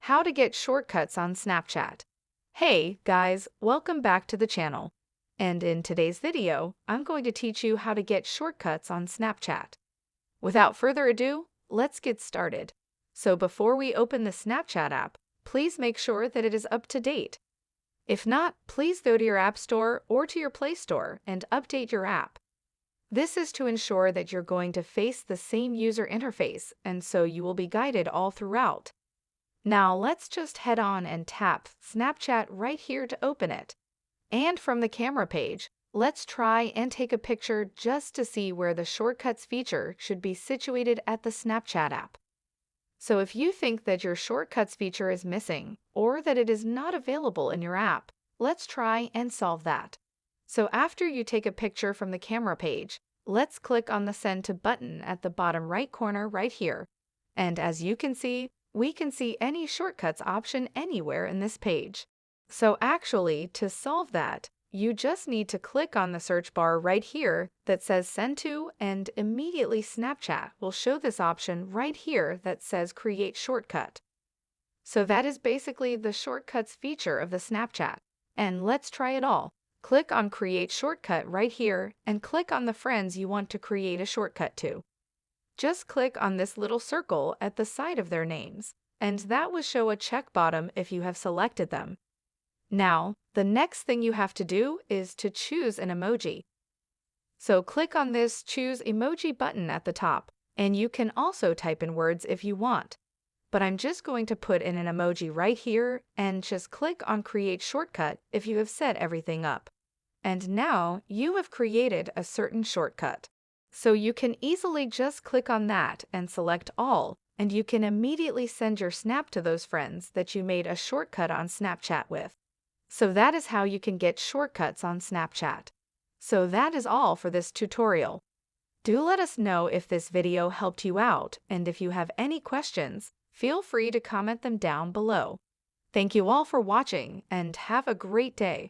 How to get shortcuts on Snapchat. Hey guys, welcome back to the channel. And in today's video, I'm going to teach you how to get shortcuts on Snapchat. Without further ado, let's get started. So before we open the Snapchat app, please make sure that it is up to date. If not, please go to your App Store or to your Play Store and update your app. This is to ensure that you're going to face the same user interface, and so you will be guided all throughout. Now let's just head on and tap Snapchat right here to open it. And from the camera page, let's try and take a picture just to see where the shortcuts feature should be situated at the Snapchat app. So if you think that your shortcuts feature is missing or that it is not available in your app, let's try and solve that. So after you take a picture from the camera page, let's click on the Send to button at the bottom right corner right here. And as you can see, we can see any shortcuts option anywhere in this page. So actually, to solve that, you just need to click on the search bar right here that says Send to, and immediately Snapchat will show this option right here that says Create Shortcut. So that is basically the shortcuts feature of the Snapchat. And let's try it all. Click on Create Shortcut right here and click on the friends you want to create a shortcut to. Just click on this little circle at the side of their names, and that will show a check bottom if you have selected them. Now, the next thing you have to do is to choose an emoji. So click on this Choose Emoji button at the top, and you can also type in words if you want. But I'm just going to put in an emoji right here and just click on Create Shortcut if you have set everything up. And now you have created a certain shortcut. So you can easily just click on that and select all, and you can immediately send your snap to those friends that you made a shortcut on Snapchat with. So that is how you can get shortcuts on Snapchat. So that is all for this tutorial. Do let us know if this video helped you out, and if you have any questions, feel free to comment them down below. Thank you all for watching, and have a great day.